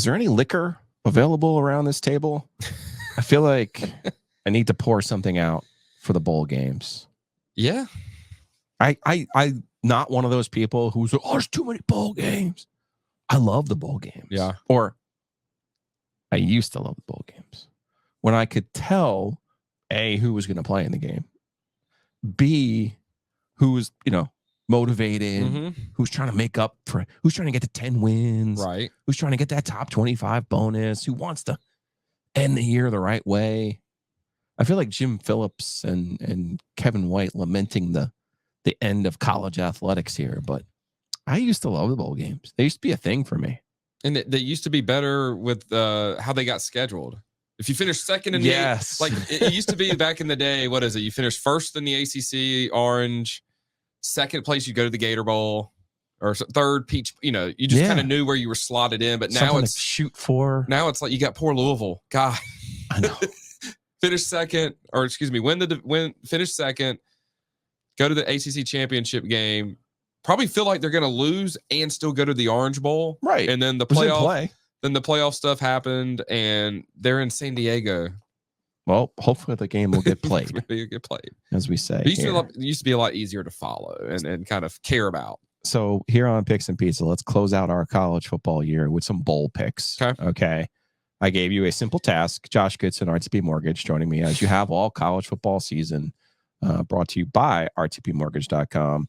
there any liquor available around this table? I feel like I need to pour something out for the bowl games. Yeah. I not one of those people who's like, oh, there's too many bowl games. I love the bowl games. Yeah. Or I used to love the bowl games when I could tell A, who was going to play in the game, B, who was, motivated, who's trying to make up for, who's trying to get to 10 wins, right? Who's trying to get that top 25 bonus, who wants to end the year the right way. I feel like Jim Phillips and Kevin White lamenting the end of college athletics here, but I used to love the bowl games. They used to be a thing for me. And they used to be better with how they got scheduled. If you finish second in the like it used to be back in the day, what is it? You finish first in the ACC Orange, second place you go to the Gator Bowl, or third Peach. You just kind of knew where you were slotted in. But now something it's to shoot for. Now it's like you got poor Louisville. God, I know. Finish second, or excuse me, finish second, go to the ACC championship game. Probably feel like they're going to lose and still go to the Orange Bowl, right? And then the playoff stuff happened, and they're in San Diego. Well, hopefully the game will get played. As we say. It used to be a lot easier to follow and kind of care about. So here on Picks and Pizza, let's close out our college football year with some bowl picks. Okay. I gave you a simple task. Josh Goodson, RTP Mortgage, joining me as you have all college football season, brought to you by rtpmortgage.com.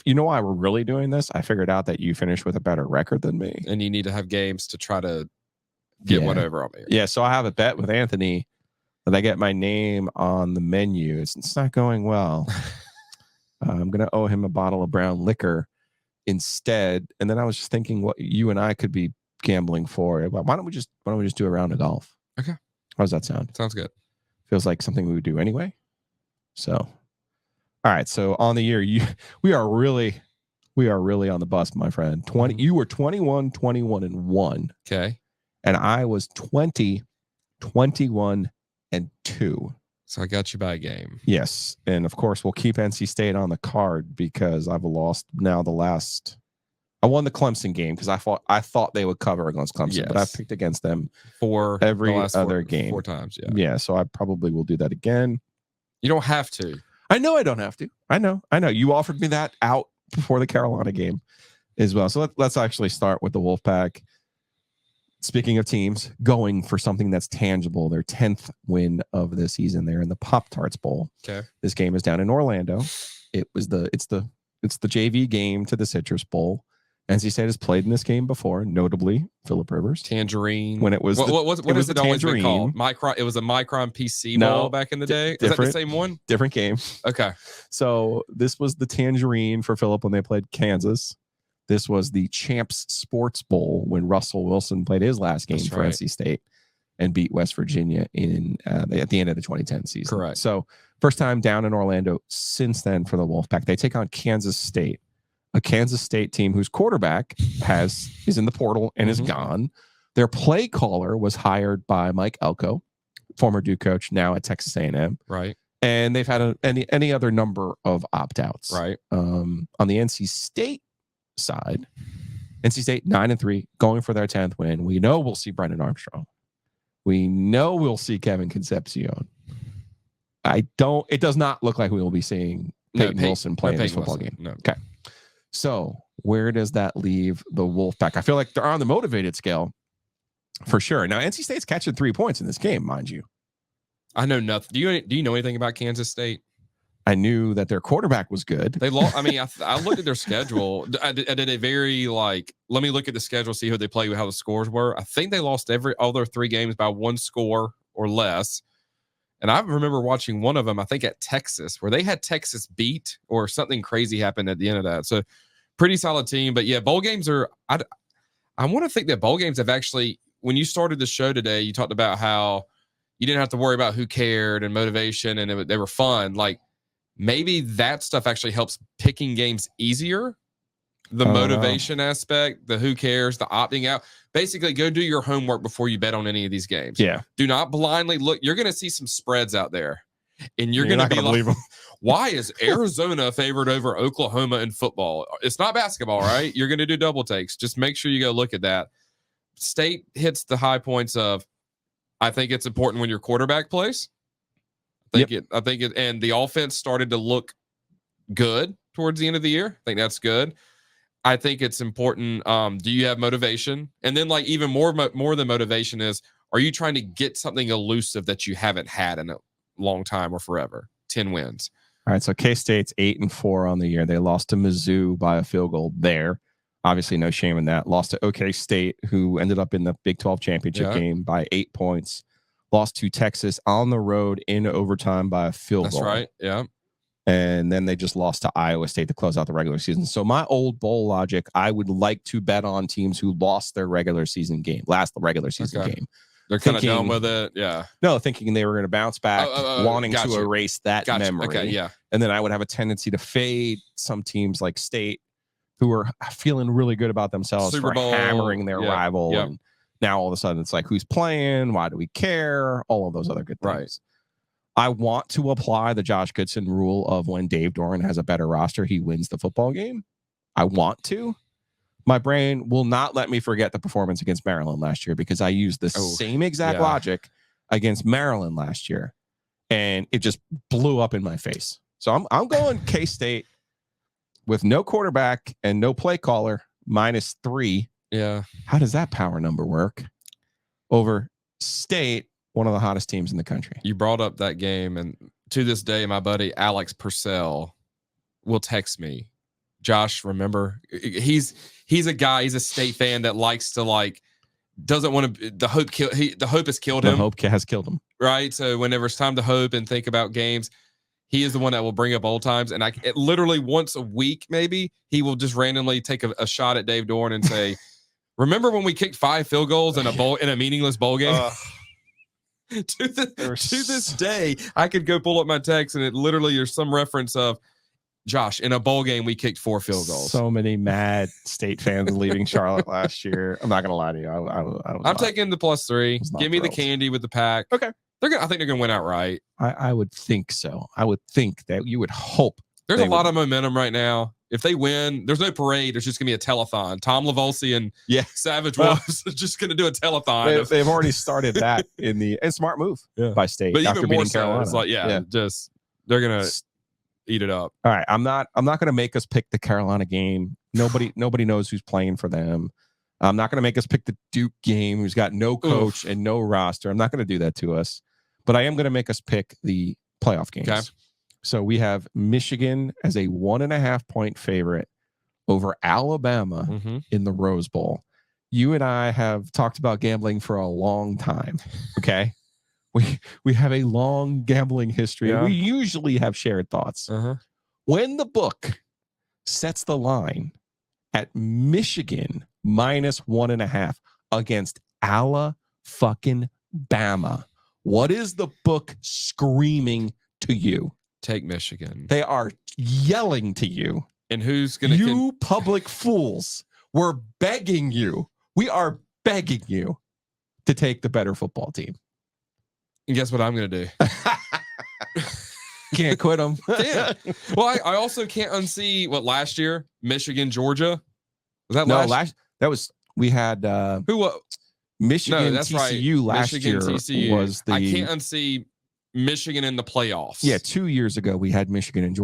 You know why we're really doing this? I figured out that you finished with a better record than me. And you need to have games to try to get whatever on there. Yeah, so I have a bet with Anthony that I get my name on the menu. It's not going well. I'm going to owe him a bottle of brown liquor instead. And then I was just thinking what you and I could be gambling for. Why don't we just do a round of golf? Okay. How does that sound? Sounds good. Feels like something we would do anyway. So, all right. So on the year, we are really on the bus, my friend. You were 21, 21, and 1. Okay. And I was 20, 21, and 2. So I got you by a game. Yes. And of course, we'll keep NC State on the card because I've lost now I won the Clemson game because I thought they would cover against Clemson, but I've picked against them for every other game. 4 times. Yeah. Yeah. So I probably will do that again. You don't have to. I know I don't have to. I know. You offered me that out before the Carolina game as well. So let's actually start with the Wolfpack. Speaking of teams going for something that's tangible, their 10th win of the season. They're in the Pop Tarts Bowl. Okay. This game is down in Orlando. It's the JV game to the Citrus Bowl. NC State has played in this game before, notably Phillip Rivers. Tangerine. When it was what has it always been called? Micron. It was a Micron PC Bowl back in the day. Is that the same one? Different game. Okay. So this was the Tangerine for Phillip when they played Kansas. This was the Champs Sports Bowl when Russell Wilson played his last game for NC State and beat West Virginia at the end of the 2010 season. Correct. So first time down in Orlando since then for the Wolfpack. They take on Kansas State, a Kansas State team whose quarterback is in the portal and is gone. Their play caller was hired by Mike Elko, former Duke coach, now at Texas A&M. Right. And they've had any other number of opt-outs. Right. On the NC State side, NC State 9-3, going for their 10th win. We know we'll see Brendan Armstrong. We know we'll see Kevin Concepcion. It does not look like we will be seeing Peyton Wilson play in this football game. No. Okay. So where does that leave the Wolfpack? I feel like they're on the motivated scale for sure. Now, NC State's catching 3 points in this game, mind you. I know nothing. Do you know anything about Kansas State? I knew that their quarterback was good. They lost. I mean, I looked at their schedule. I did a very let me look at the schedule, see who they play, how the scores were. I think they lost all their 3 games by 1 score or less. And I remember watching one of them, I think at Texas, where they had Texas beat or something crazy happened at the end of that. So pretty solid team. But yeah, bowl games are, I want to think that bowl games have actually, when you started the show today, you talked about how you didn't have to worry about who cared and motivation and they were fun. Like maybe that stuff actually helps picking games easier. The motivation aspect, the who cares, the opting out. Basically, go do your homework before you bet on any of these games. Yeah. Do not blindly look. You're going to see some spreads out there. And you're going to be like, why is Arizona favored over Oklahoma in football? It's not basketball, right? You're going to do double takes. Just make sure you go look at that. State hits the high points of, I think it's important when your quarterback plays. I think it, and the offense started to look good towards the end of the year. I think that's good. I think it's important. Do you have motivation? And then, like, even more than motivation is, are you trying to get something elusive that you haven't had in a long time or forever? 10 wins. All right. So K-State's 8-4 on the year. They lost to Mizzou by a field goal there. Obviously, no shame in that. Lost to OK State, who ended up in the Big 12 championship game by 8 points. Lost to Texas on the road in overtime by a field goal. That's right. Yeah. And then they just lost to Iowa State to close out the regular season. So my old bowl logic, I would like to bet on teams who lost their regular season game. They're kind of done with it. Yeah. No, thinking they were going to bounce back, wanting to erase that memory. Okay, yeah. And then I would have a tendency to fade some teams like State, who are feeling really good about themselves Super for Bowl, hammering their rival. Yep. And now all of a sudden it's like, who's playing? Why do we care? All of those other good things. Right. I want to apply the Josh Goodson rule of when Dave Doran has a better roster, he wins the football game. I want to. My brain will not let me forget the performance against Maryland last year, because I used the same exact logic against Maryland last year, and it just blew up in my face. So I'm going K-State with no quarterback and no play caller, -3. Yeah. How does that power number work? Over State, one of the hottest teams in the country. You brought up that game, and to this day, my buddy Alex Purcell will text me, Josh, remember, he's a guy, he's a State fan that likes to, like, doesn't want to, the hope has killed him. The hope has killed him. Right. So whenever it's time to hope and think about games, he is the one that will bring up old times. And it literally once a week, maybe, he will just randomly take a shot at Dave Doran and say, remember when we kicked 5 field goals in a meaningless bowl game? To this day, I could go pull up my text, and it literally, there's some reference of, Josh, in a bowl game, we kicked 4 field goals. So many mad State fans leaving Charlotte last year. I'm not going to lie to you. I'm taking the +3. Give me the candy with the pack. Okay. I think they're going to win outright. I would think so. I would think that you would hope. There's a lot of momentum right now. If they win, there's no parade. There's just going to be a telethon. Tom Lavolsi and Savage Wolves are just going to do a telethon. They've already started that and smart move by State. But even more so, Carolina. It's like, just they're going to eat it up. All right. I'm not going to make us pick the Carolina game. Nobody knows who's playing for them. I'm not going to make us pick the Duke game, who's got no coach and no roster. I'm not going to do that to us. But I am going to make us pick the playoff games. Okay. So we have Michigan as a 1.5 point favorite over Alabama in the Rose Bowl. You and I have talked about gambling for a long time. Okay. We have a long gambling history. Yeah. We usually have shared thoughts. When the book sets the line at Michigan -1.5 against Alabama, what is the book screaming to you? Take Michigan. They are yelling to you. And who's going to... You public fools. We're begging you. We are begging you to take the better football team. And guess what I'm going to do? Can't quit them. Yeah. Well, I also can't unsee what last year, Michigan, Georgia. Was that last? That was, we had Michigan, that's TCU right. last Michigan, year TCU. Was the... I can't unsee Michigan in the playoffs. Yeah, 2 years ago we had Michigan and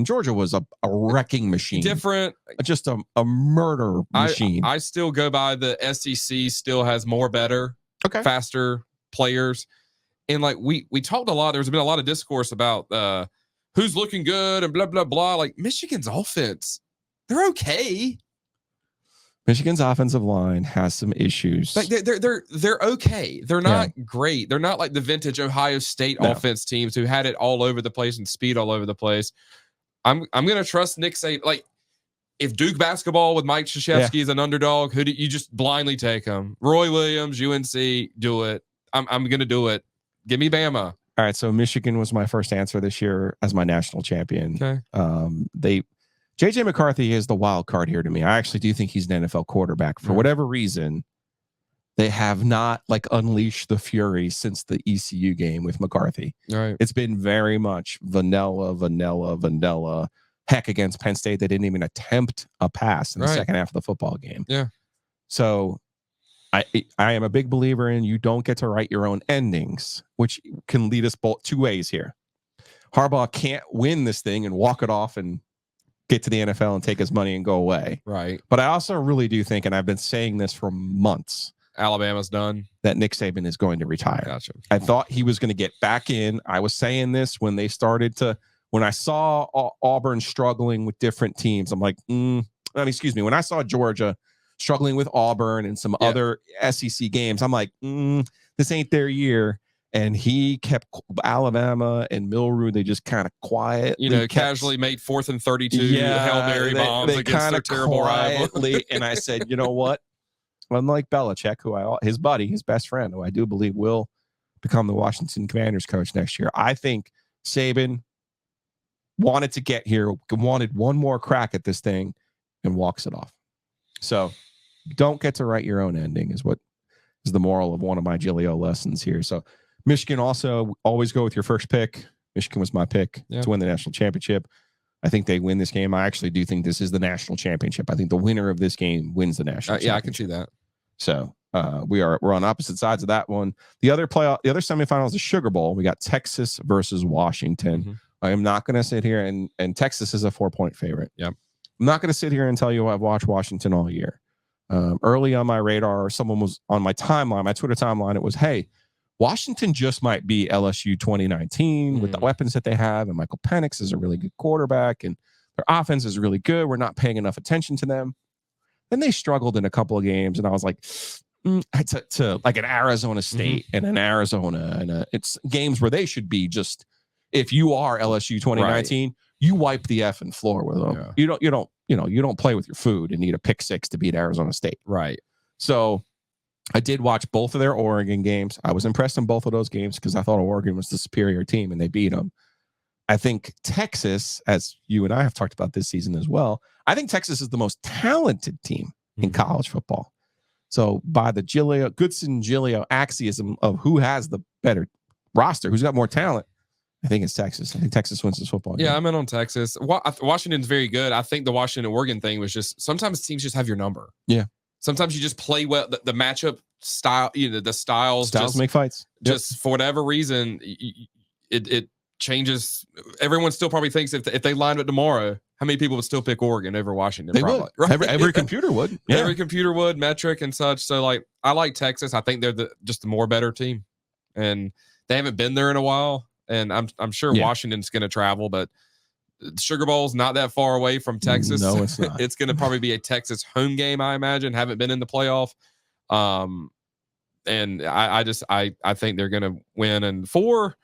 Georgia was a wrecking machine. Different, just a murder machine. I still go by the SEC still has more better, faster players. And like we talked a lot, there's been a lot of discourse about who's looking good and blah blah blah. Like Michigan's offense, they're okay. Michigan's offensive line has some issues. Like they're okay. They're not great. They're not like the vintage Ohio State offense teams who had it all over the place and speed all over the place. I'm gonna trust Nick Saban. Like if Duke basketball with Mike Krzyzewski is an underdog, who do you just blindly take them? Roy Williams, UNC, do it. I'm gonna do it. Give me Bama. All right. So Michigan was my first answer this year as my national champion. Okay. JJ McCarthy is the wild card here to me. I actually do think he's an NFL quarterback. For whatever reason, they have not like unleashed the fury since the ECU game with McCarthy. Right. It's been very much vanilla. Heck, against Penn State, they didn't even attempt a pass in the second half of the football game. Yeah. So I am a big believer in you don't get to write your own endings, which can lead us both two ways here. Harbaugh can't win this thing and walk it off and get to the NFL and take his money and go away. Right. But I also really do think, and I've been saying this for months, Alabama's done, that Nick Saban is going to retire. Gotcha. I thought he was going to get back in. I was saying this when they started to, when I saw Auburn struggling with different teams. I'm like, when I saw Georgia struggling with Auburn and some other SEC games, I'm like, this ain't their year. And he kept Alabama and Milroe. They just kind of quietly, casually made 4th and 32 Hail Mary bombs against their terrible rival. And I said, you know what? Unlike Belichick, his buddy, his best friend, who I do believe will become the Washington Commanders coach next year, I think Saban wanted to get here, wanted one more crack at this thing, and walks it off. So don't get to write your own ending is what is the moral of one of my Giglio lessons here. So Michigan also always go with your first pick. Michigan was my pick to win the national championship. I think they win this game. I actually do think this is the national championship. I think the winner of this game wins the national championship. Yeah, I can see that. So we're on opposite sides of that one. The other semifinal is the Sugar Bowl. We got Texas versus Washington. Mm-hmm. I am not going to sit here and Texas is a 4-point favorite. Yep. I'm not going to sit here and tell you I've watched Washington all year. Early on my radar, someone was on my timeline, my Twitter timeline. It was, hey, Washington just might be LSU 2019 with the weapons that they have. And Michael Penix is a really good quarterback and their offense is really good. We're not paying enough attention to them. Then they struggled in a couple of games. And I was like, to like an Arizona State and an Arizona. And it's games where they should be just, if you are LSU 2019, you wipe the effing floor with them. Yeah. You don't play with your food and need a pick 6 to beat Arizona State. Right. So I did watch both of their Oregon games. I was impressed in both of those games because I thought Oregon was the superior team and they beat them. I think Texas, as you and I have talked about this season as well, I think Texas is the most talented team in college football. So by the Goodson-Giglio axiom of who has the better roster, who's got more talent, I think it's Texas. I think Texas wins this football game. Yeah, I'm in on Texas. Washington's very good. I think the Washington-Oregon thing was just sometimes teams just have your number. Yeah. Sometimes you just play well. The matchup style, the styles just make fights. Just for whatever reason, it changes. Everyone still probably thinks if they lined up tomorrow, how many people would still pick Oregon over Washington? They probably, would. right? Every computer would. Yeah. Every computer would, metric and such. So I like Texas. I think they're just the more better team, and they haven't been there in a while. And I'm sure Washington's going to travel, but Sugar Bowl's not that far away from Texas. No, it's not. It's going to probably be a Texas home game, I imagine. Haven't been in the playoff. And I think they're going to win. And 4,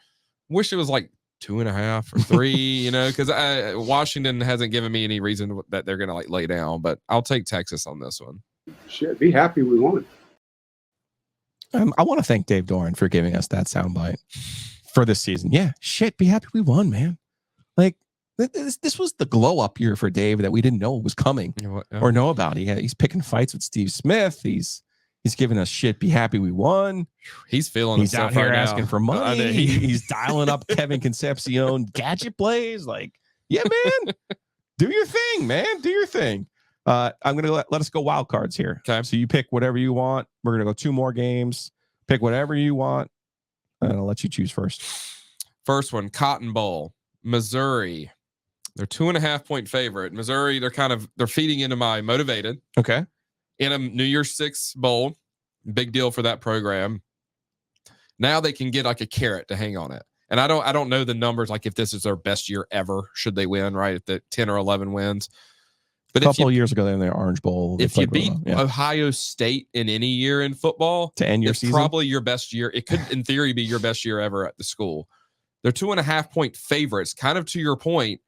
wish it was like 2.5 or 3, because Washington hasn't given me any reason that they're going to lay down, but I'll take Texas on this one. Shit, be happy we won. I want to thank Dave Doran for giving us that soundbite for this season. Yeah, shit, be happy we won, man. This was the glow up year for Dave that we didn't know was coming or know about. He's picking fights with Steve Smith. He's giving us shit. Be happy we won. He's feeling. He's out here asking for money. He's he's dialing up Kevin Concepcion gadget plays. Yeah, man, do your thing, man. Do your thing. I'm gonna let us go wild cards here. Okay. So you pick whatever you want. We're gonna go 2 more games. Pick whatever you want, and I'll let you choose first. First one, Cotton Bowl, Missouri. They're 2.5-point favorite. Missouri, they're feeding into my motivated. Okay. In a New Year's 6 bowl. Big deal for that program. Now they can get a carrot to hang on it. And I don't know the numbers, if this is their best year ever, should they win, right? If the 10 or 11 wins. But a couple of years ago, they're in the Orange Bowl. If you beat Ohio State in any year in football to end your season, probably your best year. It could, in theory, be your best year ever at the school. They're 2.5-point favorites. Kind of to your point,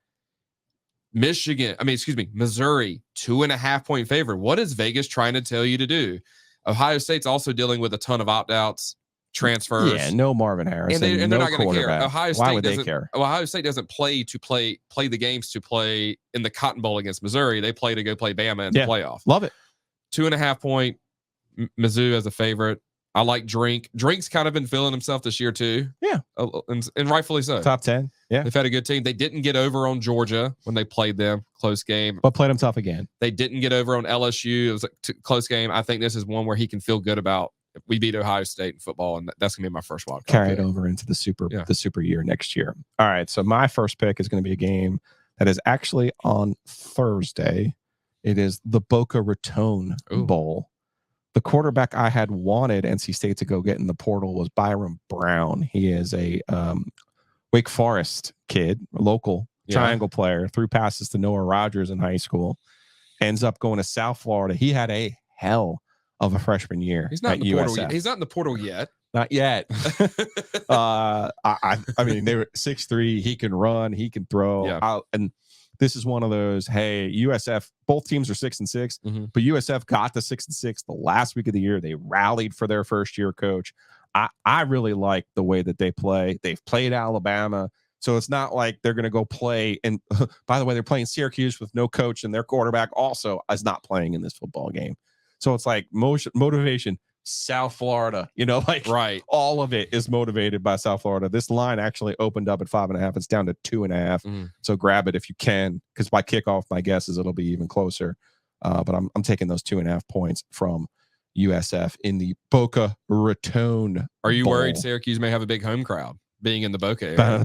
Missouri, 2.5-point favorite. What is Vegas trying to tell you to do? Ohio State's also dealing with a ton of opt-outs, transfers. Yeah, no Marvin Harrison, and they're not going to care. Why would they care? Ohio State doesn't play the games to play in the Cotton Bowl against Missouri. They play to go play Bama in the playoff. Love it. 2.5-point Mizzou as a favorite. I like Drink. Drink's kind of been feeling himself this year too. Yeah. And rightfully so. Top 10. Yeah. They've had a good team. They didn't get over on Georgia when they played them. Close game. But played them tough again. They didn't get over on LSU. It was a close game. I think this is one where he can feel good about. We beat Ohio State in football, and that's going to be my first wild card. Carry it over into the super year next year. All right. So my first pick is going to be a game that is actually on Thursday. It is the Boca Raton Bowl. The quarterback I had wanted NC State to go get in the portal was Byron Brown. He is a Wake Forest kid, a local triangle player, threw passes to Noah Rogers in high school, ends up going to South Florida. He had a hell of a freshman year. He's not in the USF. portal yet. He's not in the portal yet. Not yet. I mean, they were 6'3". He can run. He can throw. Yeah. And this is one of those, hey, USF, both teams are 6-6, but USF got to 6-6 the last week of the year. They rallied for their first year coach. I really like the way that they play. They've played Alabama. So it's not like they're going to go play. And by the way, they're playing Syracuse with no coach, and their quarterback also is not playing in this football game. So it's like motivation, South Florida, right. All of it is motivated by South Florida. This line actually opened up at 5.5. It's down to 2.5. So grab it if you can, because by kickoff, my guess is it'll be even closer. But I'm taking those 2.5 points from USF in the Boca Raton. Are you Bowl. worried Syracuse may have a big home crowd being in the Boca area?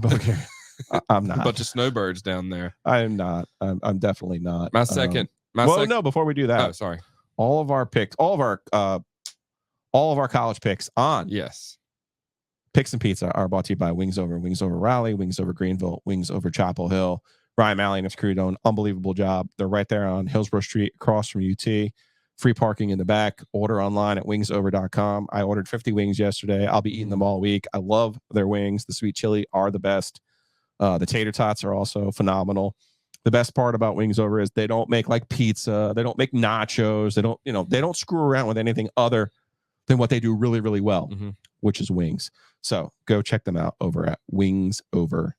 I'm not. A bunch of snowbirds down there. I am not. I'm definitely not. No, before we do that. Oh, sorry. All of our picks, all of our college picks on Picks and Pizza are brought to you by Wings Over Raleigh, Wings Over Greenville, Wings Over Chapel Hill. Ryan Malley and his crew do an unbelievable job. They're right there on Hillsborough Street across from UT. Free parking in the back. Order online at wingsover.com. I ordered 50 wings yesterday. I'll be eating them all week. I love their wings. The sweet chili are the best. The tater tots are also phenomenal. The best part about Wings Over is they don't make like pizza. They don't make nachos. They don't screw around with anything other than what they do really, really well, which is wings. So go check them out over at wingsover.com.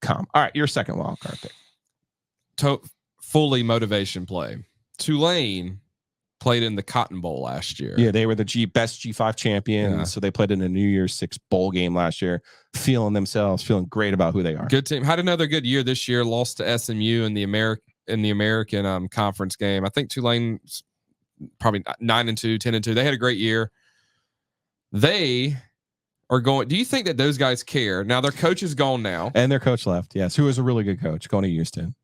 All right, your second wild card pick. Fully motivation play. Tulane played in the Cotton Bowl last year. Yeah, they were the best G5 champions. Yeah. So they played in a New Year's Six bowl game last year, feeling great about who they are. Good team. Had another good year this year. Lost to SMU in the American conference game. I think Tulane's probably 9-2, 10-2. They had a great year. They are going. Do you think that those guys care? Now their coach is gone now, and their coach left. Yes, who was a really good coach, going to Houston.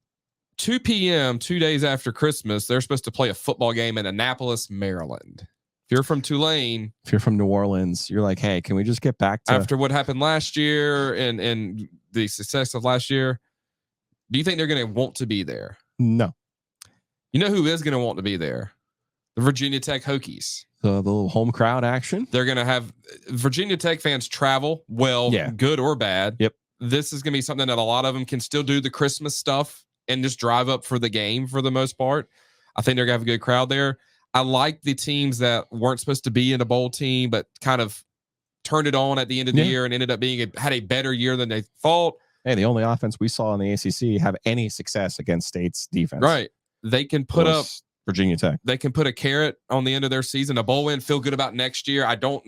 2 p.m., 2 days after Christmas, they're supposed to play a football game in Annapolis, Maryland. If you're from Tulane, if you're from New Orleans, you're like, hey, can we just get back to after what happened last year and the success of last year? Do you think they're going to want to be there? No. You know who is going to want to be there? The Virginia Tech Hokies. The little home crowd action. They're going to have Virginia Tech fans travel, good or bad. Yep. This is going to be something that a lot of them can still do the Christmas stuff and just drive up for the game for the most part. I think they're going to have a good crowd there. I like the teams that weren't supposed to be in a bowl team, but kind of turned it on at the end of the year and ended up had a better year than they thought. Hey, the only offense we saw in the ACC have any success against State's defense. Right. They can put up Virginia Tech. They can put a carrot on the end of their season, a bowl win, feel good about next year. I don't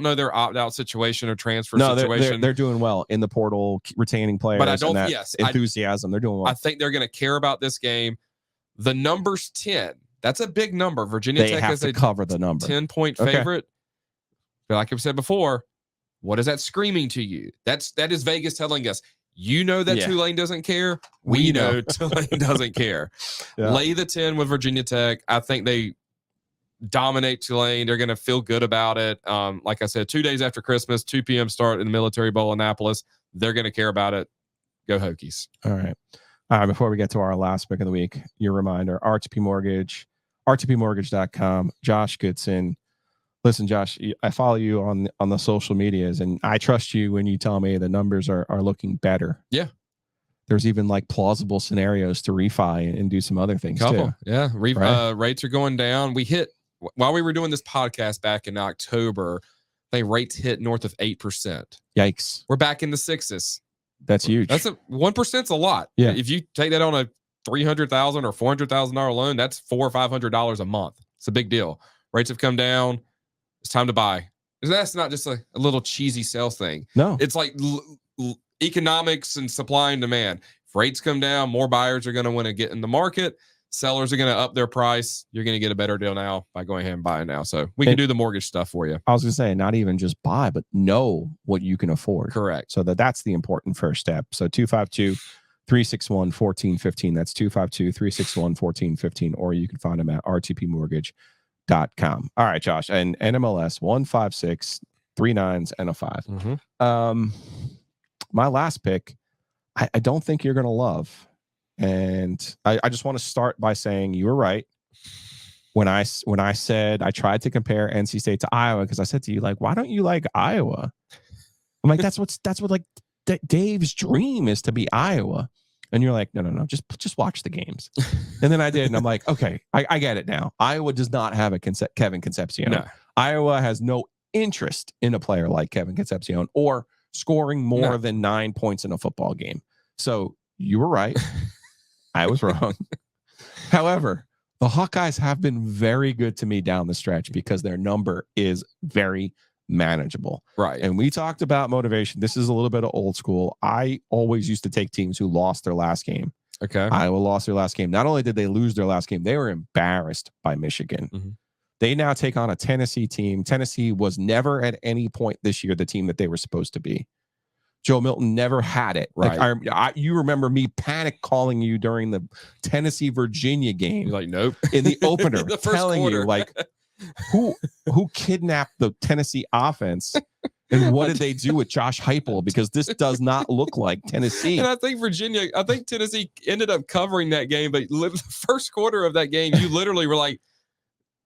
know their opt-out situation or transfer situation. They're doing well in the portal, retaining players. But I don't. Enthusiasm. They're doing well. I think they're going to care about this game. The number's 10. That's a big number. Virginia Tech has to cover the number. 10-point favorite. But like I've said before, what is that screaming to you? That is Vegas telling us. You know that Tulane doesn't care. We know Tulane doesn't care. Lay the 10 with Virginia Tech. I think they dominate Tulane. They're going to feel good about it. Like I said, 2 days after Christmas, 2 p.m. start in the Military Bowl, Annapolis. They're going to care about it. Go Hokies. All right. Before we get to our last pick of the week, your reminder, RTP Mortgage, rtpmortgage.com, Josh Goodson. Listen, Josh, I follow you on the social medias, and I trust you when you tell me the numbers are looking better. Yeah. There's even like plausible scenarios to refi and do some other things too. Yeah. Rates are going down. We hit, while we were doing this podcast back in October, rates hit north of 8%. Yikes. We're back in the 6s. That's huge. 1%'s a lot. Yeah. If you take that on a $300,000 or $400,000 loan, that's $400 or $500 a month. It's a big deal. Rates have come down. It's time to buy. That's not just a little cheesy sales thing. No. It's like economics and supply and demand. If rates come down, more buyers are going to want to get in the market. Sellers are going to up their price. You're going to get a better deal now by going ahead and buying now. So we can do the mortgage stuff for you. I was going to say, not even just buy, but know what you can afford. Correct. So that's the important first step. So 252-361-1415. That's 252-361-1415. Or you can find them at rtpmortgage.com. All right, Josh. And NMLS 156, 3 9s and a 5. Mm-hmm. My last pick, I don't think you're going to love. And I just want to start by saying you were right. When I said I tried to compare NC State to Iowa, because I said to you, like, why don't you like Iowa? I'm like, that's what like Dave's dream is, to be Iowa. And you're like, no, just watch the games. And then I did, and I'm like, okay, I get it now. Iowa does not have a Kevin Concepcion. No. Iowa has no interest in a player like Kevin Concepcion or scoring more than 9 points in a football game. So you were right. I was wrong. However, the Hawkeyes have been very good to me down the stretch because their number is very manageable. Right. And we talked about motivation. This is a little bit of old school. I always used to take teams who lost their last game. Okay. Iowa lost their last game. Not only did they lose their last game, they were embarrassed by Michigan. Mm-hmm. They now take on a Tennessee team. Tennessee was never at any point this year the team that they were supposed to be. Joe Milton never had it. Right. Like you remember me panic calling you during the Tennessee-Virginia game. You're like, nope. In the opener, the telling quarter. you, like, who kidnapped the Tennessee offense and what did they do with Josh Heupel? Because this does not look like Tennessee. And I think Tennessee ended up covering that game, but the first quarter of that game, you literally were like,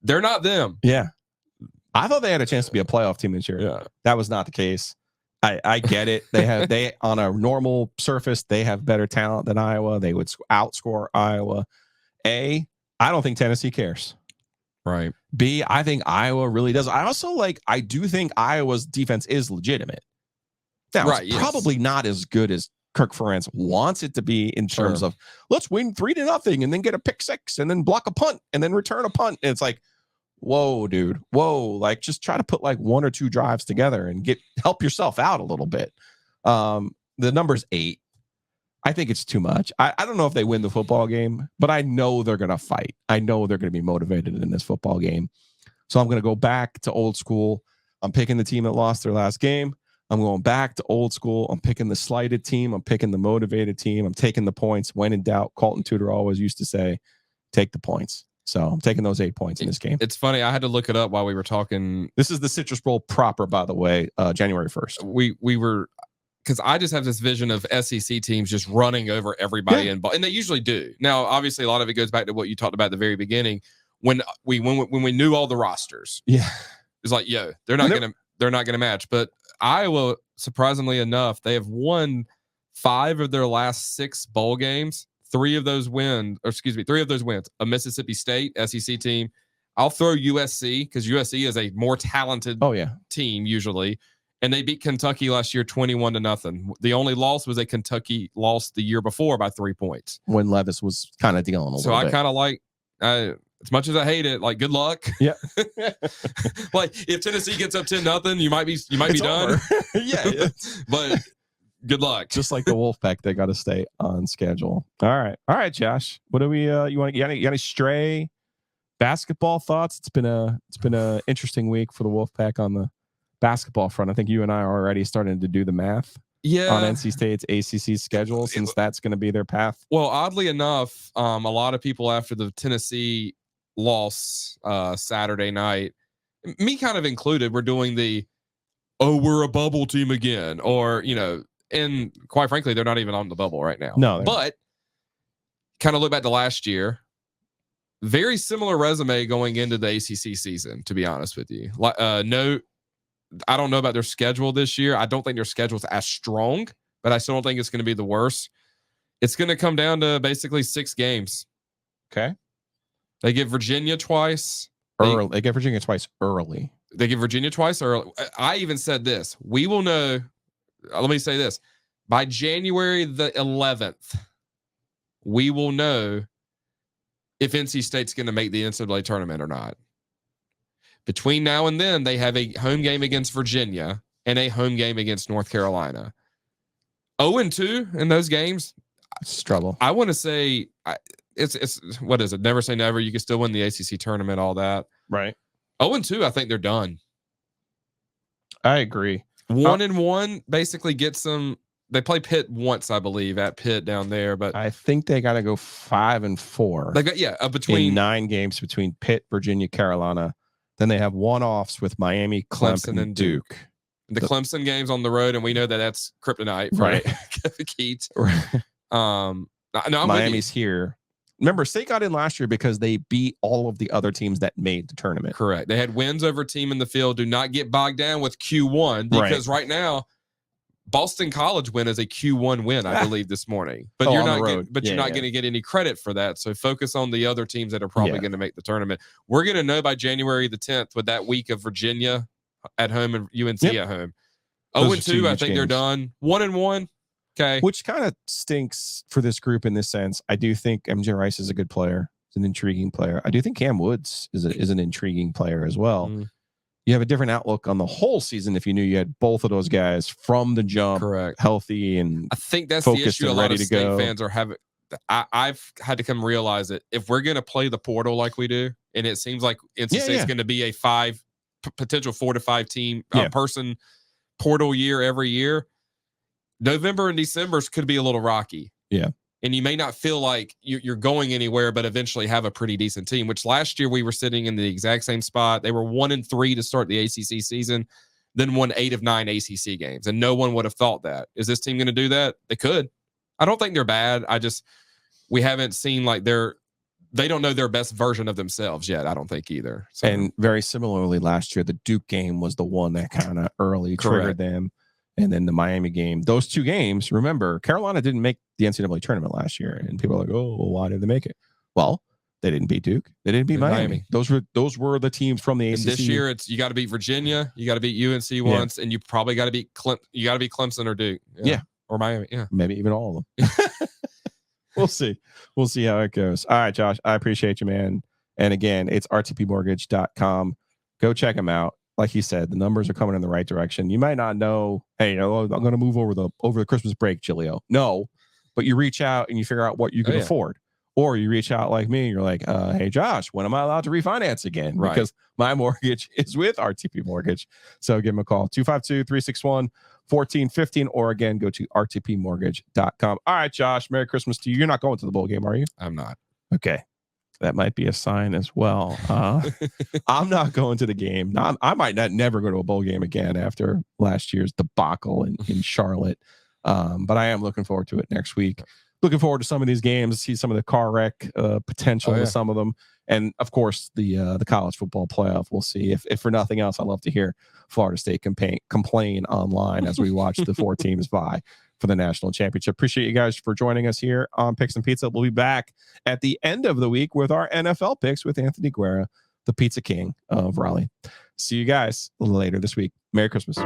they're not them. Yeah. I thought they had a chance to be a playoff team this year. Yeah. That was not the case. I get it. They on a normal surface, they have better talent than Iowa. They would outscore Iowa. I don't think Tennessee cares. Right. B, I think Iowa really does. I do think Iowa's defense is legitimate. Now, right, it's probably not as good as Kirk Ferentz wants it to be in terms of let's win 3-0 and then get a pick 6 and then block a punt and then return a punt. And it's like, whoa, dude, whoa, like just try to put like 1 or 2 drives together and help yourself out a little bit. The number's 8. I think it's too much. I don't know if they win the football game, but I know they're going to fight. I know they're going to be motivated in this football game. So I'm going to go back to old school. I'm picking the team that lost their last game. I'm going back to old school. I'm picking the slighted team. I'm picking the motivated team. I'm taking the points. When in doubt, Colton Tudor always used to say, take the points. So I'm taking those 8 points in this game. It's funny. I had to look it up while we were talking. This is the Citrus Bowl proper, by the way, January 1st. We were, because I just have this vision of SEC teams just running over everybody, and they usually do. Now, obviously, a lot of it goes back to what you talked about at the very beginning when we knew all the rosters. Yeah, it's like, they're not gonna match. But Iowa, surprisingly enough, they have won 5 of their last 6 bowl games. 3 of those wins. A Mississippi State SEC team. I'll throw USC because USC is a more talented team usually, and they beat Kentucky last year 21-0. The only loss was a Kentucky lost the year before by 3 points when Levis was kind of dealing a little bit. So I kind of like, as much as I hate it, like, good luck. Yeah. Like if Tennessee gets up 10-0, you might be done. Yeah. But good luck. Just like the Wolfpack, they got to stay on schedule. All right, Josh. What do we? You got any stray basketball thoughts? It's been a interesting week for the Wolfpack on the basketball front. I think you and I are already starting to do the math. On NC State's ACC schedule, since that's going to be their path. Well, oddly enough, a lot of people after the Tennessee loss Saturday night, me kind of included, we're doing we're a bubble team again, or and quite frankly, they're not even on the bubble right now. No, but kind of look back to last year. Very similar resume going into the ACC season, to be honest with you. No, I don't know about their schedule this year. I don't think their schedule is as strong, but I still don't think it's going to be the worst. It's going to come down to basically 6 games. Okay. They get Virginia twice. They get Virginia twice early. They get Virginia twice early. I even said this. We will know. Let me say this. By January the 11th, we will know if NC State's going to make the NCAA tournament or not. Between now and then, they have a home game against Virginia and a home game against North Carolina. 0-2 in those games. It's trouble. I want to say it's what is it? Never say never. You can still win the ACC tournament, all that. Right. 0-2, I think they're done. I agree. 1-1 basically gets them. They play Pitt once, I believe, at Pitt down there. But I think they got to go 5-4. They got between 9 games between Pitt, Virginia, Carolina. Then they have one-offs with Miami, Clemson, and Duke. The Clemson games on the road, and we know that that's kryptonite, right? Keats. Right. No, Miami's here. Remember, State got in last year because they beat all of the other teams that made the tournament. Correct. They had wins over team in the field. Do not get bogged down with Q1 because right now, Boston College win is a Q1 win, I believe, this morning. But you're not going to get any credit for that. So focus on the other teams that are probably going to make the tournament. We're going to know by January the 10th with that week of Virginia at home and UNC at home. 0-2, I think they're done. 1-1. Okay. Which kind of stinks for this group in this sense. I do think MJ Rice is a good player. He's an intriguing player. I do think Cam Woods is an intriguing player as well. You have a different outlook on the whole season if you knew you had both of those guys from the jump, healthy and I think that's the issue a lot of state fans are having. I've had to come realize that if we're going to play the portal like we do, and it seems like NC State's going to be a potential 4 to 5 team person portal year every year, November and December could be a little rocky. Yeah. And you may not feel like you're going anywhere, but eventually have a pretty decent team, which last year we were sitting in the exact same spot. They were 1-3 to start the ACC season, then won 8 of 9 ACC games. And no one would have thought that. Is this team going to do that? They could. I don't think they're bad. We haven't seen like they don't know their best version of themselves yet. I don't think either. So. And very similarly, last year, the Duke game was the one that kind of early triggered them. And then the Miami game, those 2 games, remember, Carolina didn't make the NCAA tournament last year. And people are like, oh, well, why did they make it? Well, they didn't beat Duke. They didn't beat Miami. Those were the teams from the ACC. And this year, you got to beat Virginia. You got to beat UNC once. And you probably got to beat Clemson or Duke. Or Miami. Yeah. Maybe even all of them. We'll see. We'll see how it goes. All right, Josh, I appreciate you, man. And again, it's rtpmortgage.com. Go check them out. Like he said, the numbers are coming in the right direction. You might not know, hey, I'm going to move over the Christmas break, Giglio. No, but you reach out and you figure out what you can afford. Or you reach out like me and you're like, hey, Josh, when am I allowed to refinance again? Right. Because my mortgage is with RTP Mortgage. So give them a call, 252-361-1415, or again, go to rtpmortgage.com. All right, Josh, Merry Christmas to you. You're not going to the bowl game, are you? I'm not. Okay. That might be a sign as well. I'm not going to the game. I might never go to a bowl game again after last year's debacle in Charlotte. But I am looking forward to it next week. Looking forward to some of these games, see some of the car wreck potential with some of them. And of course, the college football playoff. We'll see. If for nothing else, I love to hear Florida State complain online as we watch the 4 teams vie for the national championship. Appreciate you guys for joining us here on Picks and Pizza. We'll be back at the end of the week with our NFL picks with Anthony Guerra, the Pizza King of Raleigh. See you guys later this week. Merry Christmas.